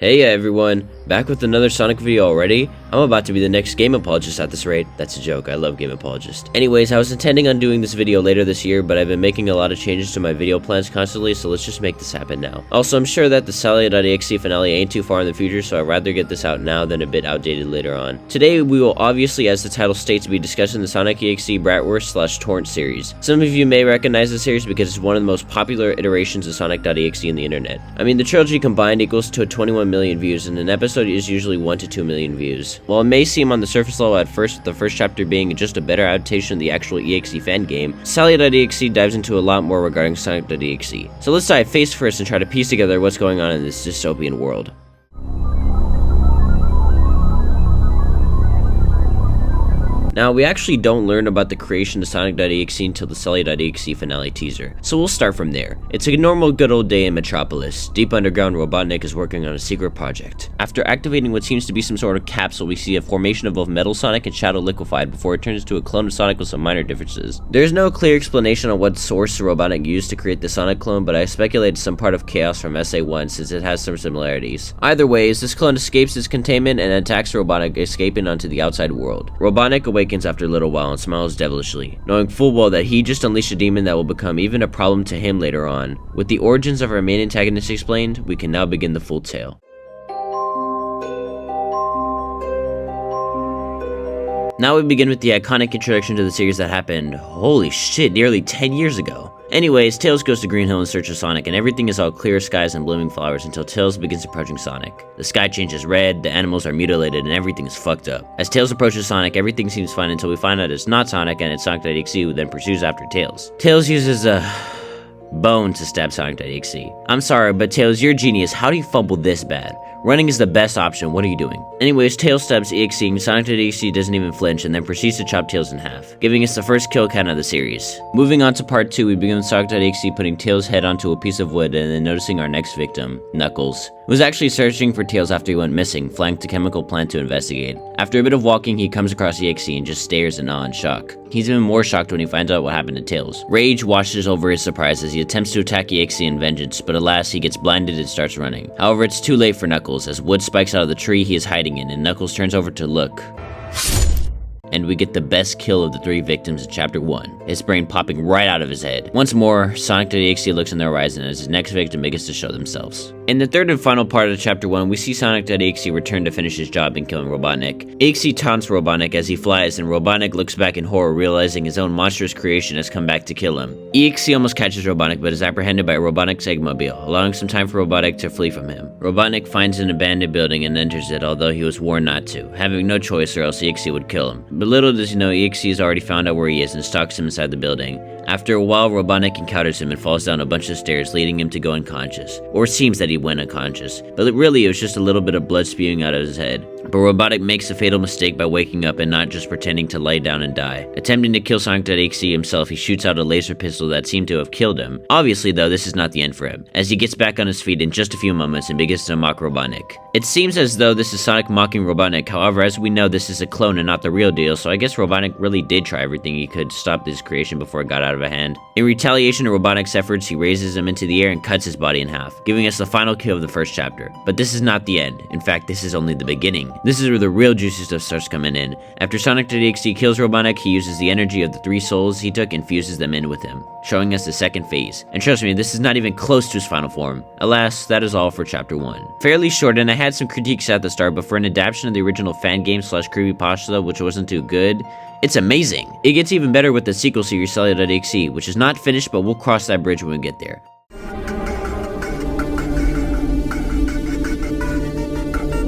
Hey everyone, back with another Sonic video already? I'm about to be the next game apologist at this rate. That's a joke, I love game apologist. Anyways, I was intending on doing this video later this year, but I've been making a lot of changes to my video plans constantly, so let's just make this happen now. Also, I'm sure that the Sonic.exe finale ain't too far in the future, so I'd rather get this out now than a bit outdated later on. Today, we will obviously, as the title states, be discussing the Sonic.exe Bratwurst / tornt series. Some of you may recognize the series because it's one of the most popular iterations of Sonic.exe in the internet. I mean, the trilogy combined equals to 21 million views, and an episode is usually 1 to 2 million views. While it may seem on the surface level at first, with the first chapter being just a better adaptation of the actual EXE fan game, Sally.exe dives into a lot more regarding Sonic.exe. So let's dive face first and try to piece together what's going on in this dystopian world. Now, we actually don't learn about the creation of Sonic.exe until the Sally.exe finale teaser, so we'll start from there. It's a normal good old day in Metropolis. Deep underground, Robotnik is working on a secret project. After activating what seems to be some sort of capsule, we see a formation of both Metal Sonic and Shadow Liquefied before it turns into a clone of Sonic with some minor differences. There's no clear explanation on what source Robotnik used to create the Sonic clone, but I speculate it's some part of Chaos from SA1 since it has some similarities. Either way, this clone escapes its containment and attacks Robotnik, escaping onto the outside world. Robotnik awakens after a little while and smiles devilishly, knowing full well that he just unleashed a demon that will become even a problem to him later on. With the origins of our main antagonist explained, we can now begin the full tale. Now we begin with the iconic introduction to the series that happened, holy shit, nearly 10 years ago. Anyways, Tails goes to Green Hill in search of Sonic, and everything is all clear skies and blooming flowers until Tails begins approaching Sonic. The sky changes red, the animals are mutilated, and everything is fucked up. As Tails approaches Sonic, everything seems fine until we find out it's not Sonic and it's Sonic.exe who then pursues after Tails. Tails uses a bone to stab Sonic.exe. I'm sorry, but Tails, you're a genius. How do you fumble this bad? Running is the best option, what are you doing? Anyways, Tails stabs EXE, and Sonic.exe doesn't even flinch and then proceeds to chop Tails in half, giving us the first kill count of the series. Moving on to part 2, we begin with Sonic.exe putting Tails' head onto a piece of wood and then noticing our next victim, Knuckles, who was actually searching for Tails after he went missing, flanked a chemical plant to investigate. After a bit of walking, he comes across EXE and just stares in awe and shock. He's even more shocked when he finds out what happened to Tails. Rage washes over his surprise as he attempts to attack EXE in vengeance, but alas, he gets blinded and starts running. However, it's too late for Knuckles, as wood spikes out of the tree he is hiding in, and Knuckles turns over to look. And we get the best kill of the 3 victims in Chapter 1, his brain popping right out of his head. Once more, Sonic.exe looks in the horizon as his next victim begins to show themselves. In the third and final part of Chapter 1, we see Sonic.exe return to finish his job in killing Robotnik. EXE taunts Robotnik as he flies, and Robotnik looks back in horror, realizing his own monstrous creation has come back to kill him. EXE almost catches Robotnik, but is apprehended by Robotnik's Eggmobile, allowing some time for Robotnik to flee from him. Robotnik finds an abandoned building and enters it, although he was warned not to, having no choice or else EXE would kill him. But little does he know, EXE has already found out where he is and stalks him inside the building. After a while, Robotnik encounters him and falls down a bunch of stairs, leading him to go unconscious. Or it seems that he went unconscious, but really it was just a little bit of blood spewing out of his head. But Robotnik makes a fatal mistake by waking up and not just pretending to lay down and die. Attempting to kill Sonic.exe himself, he shoots out a laser pistol that seemed to have killed him. Obviously though, this is not the end for him, as he gets back on his feet in just a few moments and begins to mock Robotnik. It seems as though this is Sonic mocking Robotnik, however, as we know, this is a clone and not the real deal, so I guess Robotnik really did try everything he could to stop this creation before it got out of hand. In retaliation to Robotnik's efforts, he raises him into the air and cuts his body in half, giving us the final kill of the first chapter. But this is not the end. In fact, this is only the beginning. This is where the real juicy stuff starts coming in. After Sonic.exe kills Robotnik, he uses the energy of the 3 souls he took and fuses them in with him, showing us the second phase. And trust me, this is not even close to his final form. Alas, that is all for Chapter 1. Fairly short, and I had some critiques at the start, but for an adaptation of the original fan game / creepypasta, which wasn't too good, it's amazing. It gets even better with the sequel series Sally.exe, which is not finished, but we'll cross that bridge when we get there.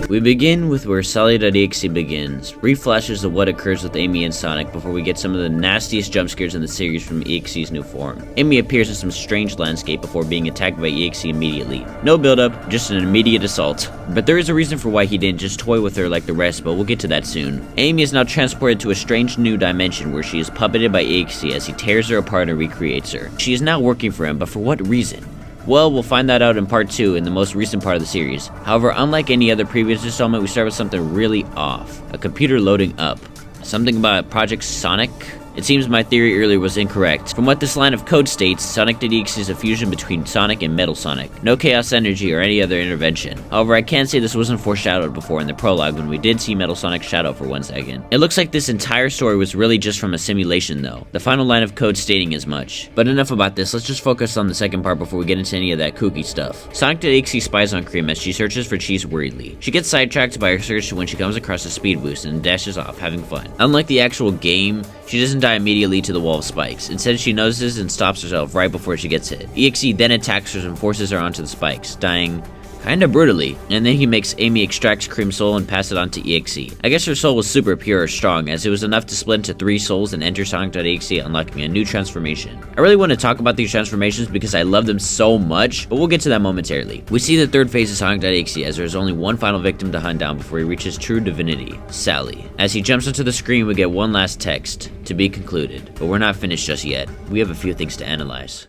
We begin with where Sally.exe begins, brief flashes of what occurs with Amy and Sonic before we get some of the nastiest jump scares in the series from EXE's new form. Amy appears in some strange landscape before being attacked by EXE immediately. No build up, just an immediate assault. But there is a reason for why he didn't just toy with her like the rest, but we'll get to that soon. Amy is now transported to a strange new dimension where she is puppeted by EXE as he tears her apart and recreates her. She is now working for him, but for what reason? Well, we'll find that out in part 2 in the most recent part of the series. However, unlike any other previous installment, we start with something really off. A computer loading up. Something about Project Sonic? It seems my theory earlier was incorrect. From what this line of code states, Sonic.exe is a fusion between Sonic and Metal Sonic. No Chaos Energy or any other intervention. However, I can say this wasn't foreshadowed before in the prologue when we did see Metal Sonic's shadow for 1 second. It looks like this entire story was really just from a simulation though, the final line of code stating as much. But enough about this, let's just focus on the second part before we get into any of that kooky stuff. Sonic.exe spies on Cream as she searches for cheese worriedly. She gets sidetracked by her search when she comes across a speed boost and dashes off, having fun. Unlike the actual game, she doesn't die immediately to the wall of spikes. Instead, she notices and stops herself right before she gets hit. EXE then attacks her and forces her onto the spikes, dying kinda brutally, and then he makes Amy extract Cream's soul and pass it on to EXE. I guess her soul was super pure or strong, as it was enough to split into 3 souls and enter Sonic.exe, unlocking a new transformation. I really want to talk about these transformations because I love them so much, but we'll get to that momentarily. We see the third phase of Sonic.exe as there is only one final victim to hunt down before he reaches true divinity, Sally. As he jumps onto the screen, we get one last text, to be concluded, but we're not finished just yet. We have a few things to analyze.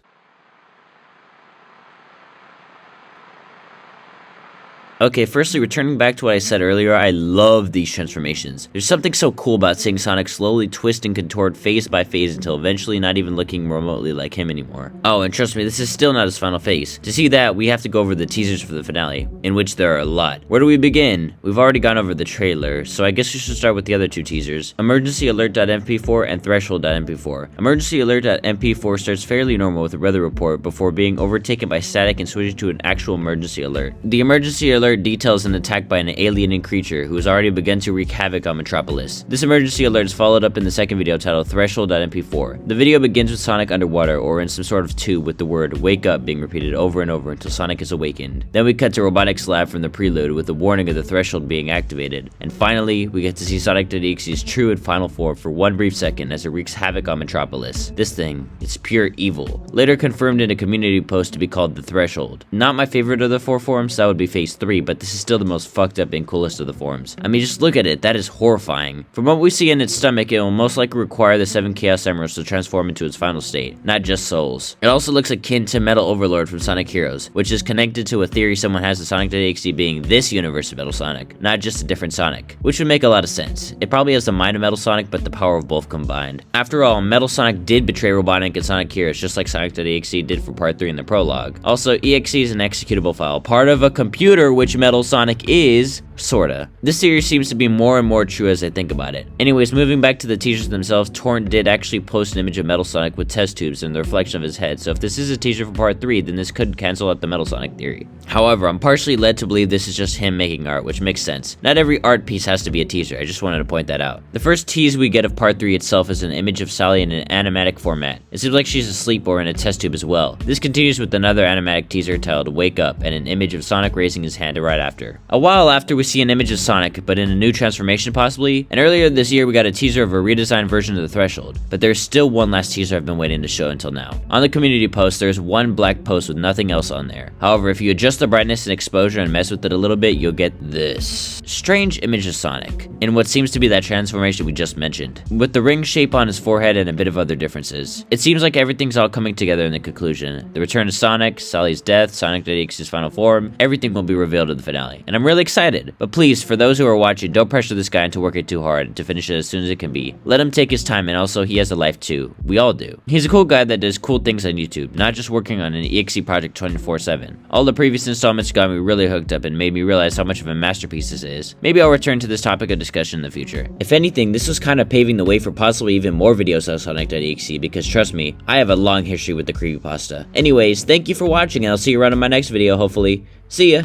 Okay, firstly, returning back to what I said earlier, I love these transformations. There's something so cool about seeing Sonic slowly twist and contort phase by phase until eventually not even looking remotely like him anymore. Oh, and trust me, this is still not his final phase. To see that, we have to go over the teasers for the finale, in which there are a lot. Where do we begin? We've already gone over the trailer, so I guess we should start with the other 2 teasers, Emergency Alert.mp4 and Threshold.mp4. Emergency Alert.mp4 starts fairly normal with a weather report before being overtaken by static and switches to an actual emergency alert. The emergency alert details an attack by an alien creature who has already begun to wreak havoc on Metropolis. This emergency alert is followed up in the second video titled Threshold.mp4. The video begins with Sonic underwater or in some sort of tube with the word "wake up" being repeated over and over until Sonic is awakened. Then we cut to Robotics Lab from the prelude with the warning of the threshold being activated. And finally, we get to see Sonic.exe's true and final form for one brief second as it wreaks havoc on Metropolis. This thing, it's pure evil. Later confirmed in a community post to be called the Threshold. Not my favorite of the 4 forms, that would be phase 3, but this is still the most fucked up and coolest of the forms. I mean, just look at it, that is horrifying. From what we see in its stomach, it will most likely require the 7 Chaos Emeralds to transform into its final state, not just souls. It also looks akin to Metal Overlord from Sonic Heroes, which is connected to a theory someone has of Sonic.exe being this universe of Metal Sonic, not just a different Sonic, which would make a lot of sense. It probably has the mind of Metal Sonic, but the power of both combined. After all, Metal Sonic did betray Robotnik and Sonic Heroes, just like Sonic.exe did for part 3 in the prologue. Also, EXE is an executable file, part of a computer, which Metal Sonic is, sorta. This series seems to be more and more true as I think about it. Anyways, moving back to the teasers themselves, Tornt did actually post an image of Metal Sonic with test tubes and the reflection of his head, so if this is a teaser for part 3, then this could cancel out the Metal Sonic theory. However, I'm partially led to believe this is just him making art, which makes sense. Not every art piece has to be a teaser, I just wanted to point that out. The first tease we get of part 3 itself is an image of Sally in an animatic format. It seems like she's asleep or in a test tube as well. This continues with another animatic teaser titled Wake Up and an image of Sonic raising his hand right after. A while after, we see an image of Sonic, but in a new transformation possibly, and earlier this year we got a teaser of a redesigned version of the Threshold, but there's still one last teaser I've been waiting to show until now. On the community post, there's one black post with nothing else on there. However, if you adjust the brightness and exposure and mess with it a little bit, you'll get this strange image of Sonic, in what seems to be that transformation we just mentioned, with the ring shape on his forehead and a bit of other differences. It seems like everything's all coming together in the conclusion. The return of Sonic, Sally's death, Sonic.exe's final form, everything will be revealed in the finale, and I'm really excited. But please, for those who are watching, don't pressure this guy into working too hard to finish it as soon as it can be. Let him take his time, and also he has a life too. We all do. He's a cool guy that does cool things on YouTube, not just working on an EXE project 24/7. All the previous installments got me really hooked up and made me realize how much of a masterpiece this is. Maybe I'll return to this topic of discussion in the future. If anything, this was kind of paving the way for possibly even more videos on Sonic.exe, because trust me, I have a long history with the creepypasta. Anyways, thank you for watching, and I'll see you around in my next video, hopefully. See ya!